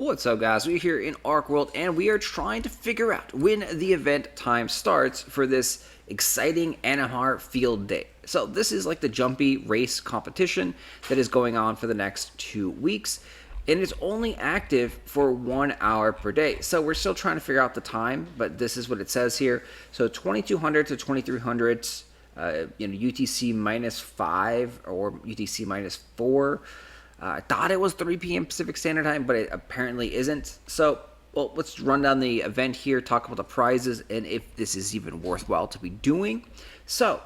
What's up, guys? We're here in Archeworld, and we are trying to figure out when the event time starts for this exciting NMR field day. So this is like the jumpy race competition that is going on for the next 2 weeks, and it's only active for 1 hour per day. So we're still trying to figure out the time, but this is what it says here. So 2200 to 2300, UTC -5 or UTC -4. I thought it was 3 p.m. Pacific Standard Time, but it apparently isn't. So, well, let's run down the event here, talk about the prizes, and if this is even worthwhile to be doing. So,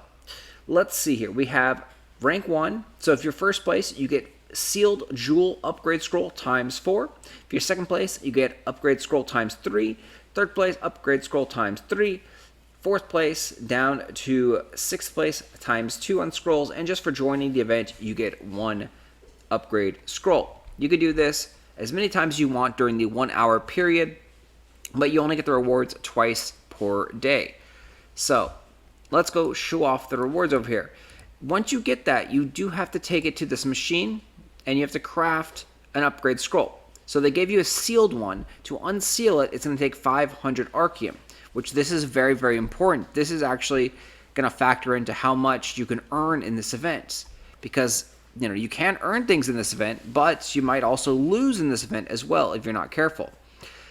let's see here. We have rank 1. So, if you're first place, you get sealed jewel upgrade scroll times 4. If you're second place, you get upgrade scroll times 3. Third place, upgrade scroll times 3. Fourth place down to sixth place times 2 on scrolls. And just for joining the event, you get 1 upgrade scroll. You can do this as many times as you want during the 1 hour period, but you only get the rewards twice per day. So let's go show off the rewards over here. Once you get that, you do have to take it to this machine and you have to craft an upgrade scroll. So they gave you a sealed one. To unseal it, it's going to take 500 Archeum, which this is very, very important. This is actually going to factor into how much you can earn in this event, because you can earn things in this event, but you might also lose in this event as well if you're not careful.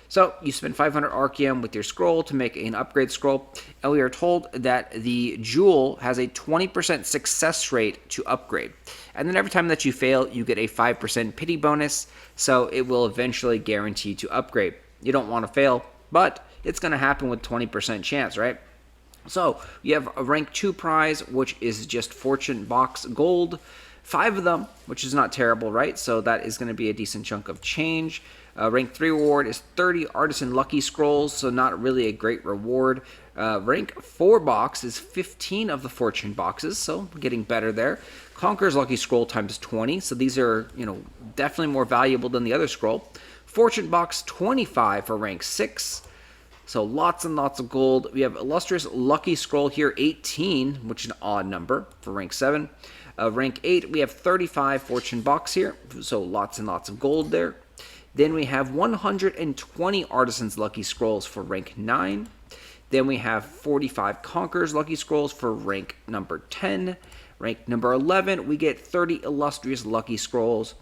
So you spend 500 Archeum with your scroll to make an upgrade scroll, and we are told that the jewel has a 20% success rate to upgrade. And then every time that you fail, you get a 5% pity bonus, so it will eventually guarantee to upgrade. You don't want to fail, but it's going to happen with 20% chance, right? So you have a rank 2 prize, which is just Fortune Box Gold. 5 of them, which is not terrible, right? So that is going to be a decent chunk of change. Rank 3 reward is 30 Artisan Lucky Scrolls, so not really a great reward. Rank 4 box is 15 of the Fortune boxes, so we're getting better there. Conqueror's Lucky Scroll times 20, so these are, definitely more valuable than the other scroll. Fortune box 25 for rank 6. So lots and lots of gold. We have Illustrious Lucky Scroll here, 18, which is an odd number for rank 7. Rank 8, we have 35 Fortune Box here, so lots and lots of gold there. Then we have 120 Artisan's Lucky Scrolls for rank 9. Then we have 45 Conqueror's Lucky Scrolls for rank number 10. Rank number 11, we get 30 Illustrious Lucky Scrolls.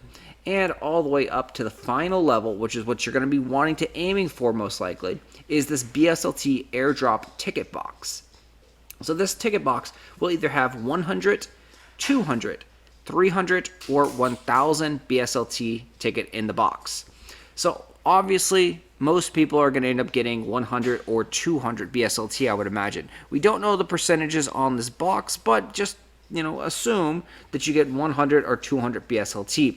And all the way up to the final level, which is what you're going to be wanting to aiming for most likely, is this BSLT Airdrop ticket box. So this ticket box will either have 100, 200, 300, or 1,000 BSLT ticket in the box. So obviously, most people are going to end up getting 100 or 200 BSLT, I would imagine. We don't know the percentages on this box, but just, assume that you get 100 or 200 BSLT.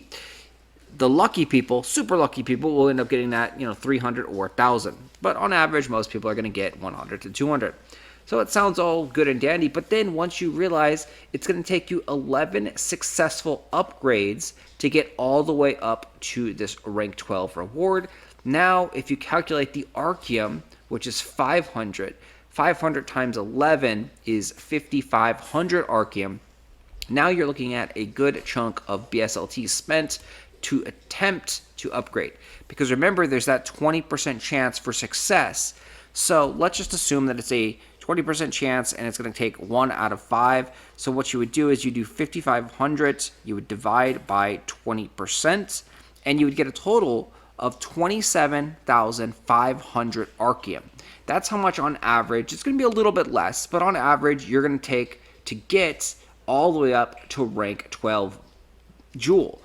The lucky people, super lucky people, will end up getting that, 300 or 1,000. But on average, most people are going to get 100 to 200. So it sounds all good and dandy, but then once you realize it's going to take you 11 successful upgrades to get all the way up to this rank 12 reward. Now, if you calculate the Archeum, which is 500, 500 times 11 is 5,500 Archeum. Now you're looking at a good chunk of BSLT spent to attempt to upgrade. Because remember, there's that 20% chance for success. So let's just assume that it's a 20% chance and it's going to take 1 out of 5. So what you would do is you do 5,500, you would divide by 20%, and you would get a total of 27,500 Archeum. That's how much on average. It's going to be a little bit less, but on average, you're going to take to get all the way up to rank 12 jewel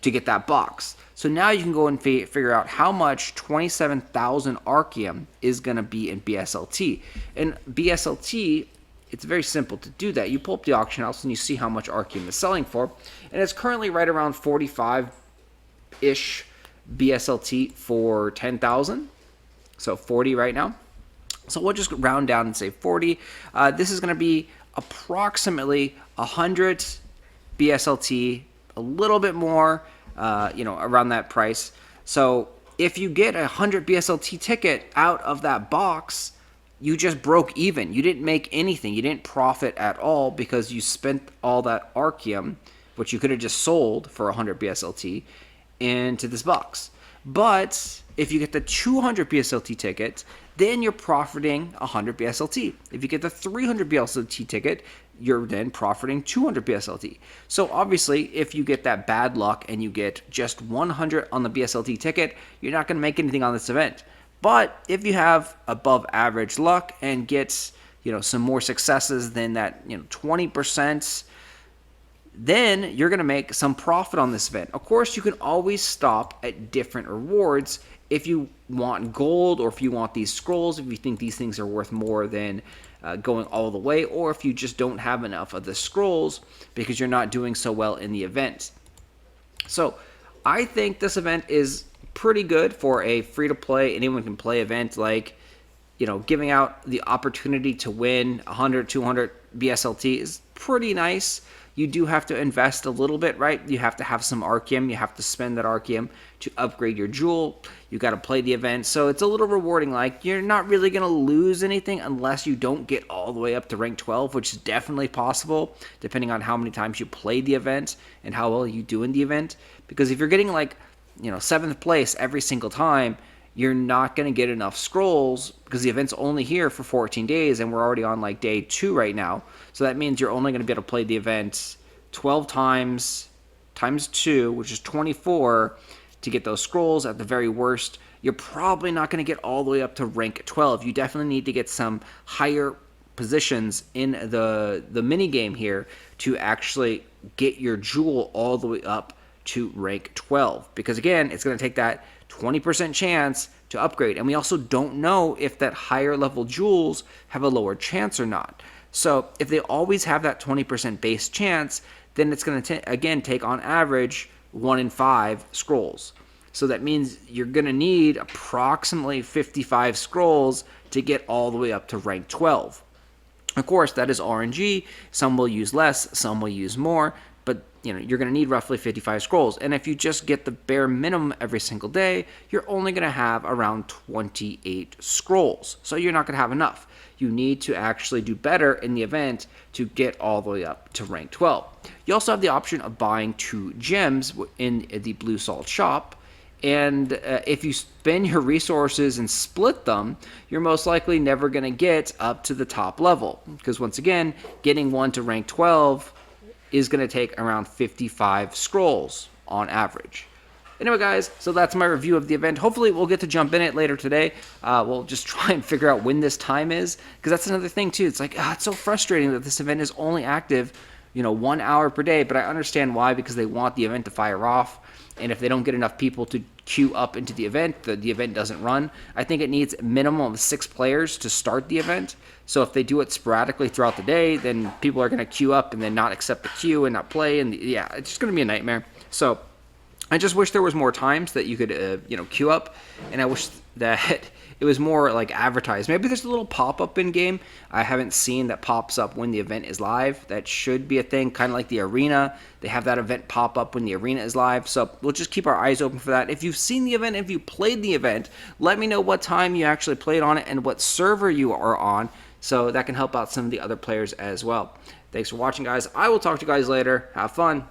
to get that box. So now you can go and figure out how much 27,000 Archeum is going to be in BSLT. And BSLT, it's very simple to do that. You pull up the auction house and you see how much Archeum is selling for. And it's currently right around 45-ish BSLT for 10,000. So 40 right now. So we'll just round down and say 40. This is going to be approximately 100 BSLT, a little bit more, around that price. So if you get a 100 BSLT ticket out of that box, you just broke even. You didn't make anything. You didn't profit at all because you spent all that Archeum, which you could have just sold for 100 BSLT, into this box. But if you get the 200 BSLT ticket, then you're profiting 100 BSLT. If you get the 300 BSLT ticket, you're then profiting 200 BSLT. So obviously, if you get that bad luck and you get just 100 on the BSLT ticket, you're not going to make anything on this event. But if you have above average luck and get, some more successes than that, 20%, then you're going to make some profit on this event. Of course, you can always stop at different rewards if you want gold, or if you want these scrolls, if you think these things are worth more than going all the way, or if you just don't have enough of the scrolls because you're not doing so well in the event. So I think this event is pretty good for a free-to-play, anyone can play event, like, giving out the opportunity to win 100, 200 BSLT is pretty nice. You do have to invest a little bit, right? You have to have some Archeum. You have to spend that Archeum to upgrade your jewel. You got to play the event. So it's a little rewarding. Like, you're not really going to lose anything unless you don't get all the way up to rank 12, which is definitely possible, depending on how many times you play the event and how well you do in the event. Because if you're getting, like, 7th place every single time, you're not going to get enough scrolls, because the event's only here for 14 days and we're already on like day 2 right now. So that means you're only going to be able to play the event 12 times 2, which is 24, to get those scrolls. At the very worst, you're probably not going to get all the way up to rank 12. You definitely need to get some higher positions in the mini game here to actually get your jewel all the way up to rank 12, because again, it's going to take that 20% chance to upgrade, and we also don't know if that higher level jewels have a lower chance or not. So if they always have that 20% base chance, then it's going to again take on average 1 in 5 scrolls. So that means you're going to need approximately 55 scrolls to get all the way up to rank 12. Of course, that is RNG. Some will use less, some will use more, but you're going to need roughly 55 scrolls. And if you just get the bare minimum every single day, you're only going to have around 28 scrolls. So you're not going to have enough. You need to actually do better in the event to get all the way up to rank 12. You also have the option of buying 2 gems in the Blue Salt shop. And if you spend your resources and split them, you're most likely never going to get up to the top level. Because once again, getting one to rank 12 is going to take around 55 scrolls on average. Anyway, guys, so that's my review of the event. Hopefully, we'll get to jump in it later today. We'll just try and figure out when this time is, because that's another thing, too. It's like, it's so frustrating that this event is only active, 1 hour per day, but I understand why, because they want the event to fire off, and if they don't get enough people to queue up into the event doesn't run. I think it needs a minimum of 6 players to start the event. So if they do it sporadically throughout the day, then people are going to queue up and then not accept the queue and not play, and it's just going to be a nightmare. So I just wish there was more times that you could, queue up, and I wish that it was more like advertised. Maybe there's a little pop-up in game I haven't seen that pops up when the event is live. That should be a thing, kind of like the arena. They have that event pop up when the arena is live. So we'll just keep our eyes open for that. If you've seen the event, if you played the event, let me know what time you actually played on it and what server you are on, so that can help out some of the other players as well. Thanks for watching, guys. I will talk to you guys later. Have fun.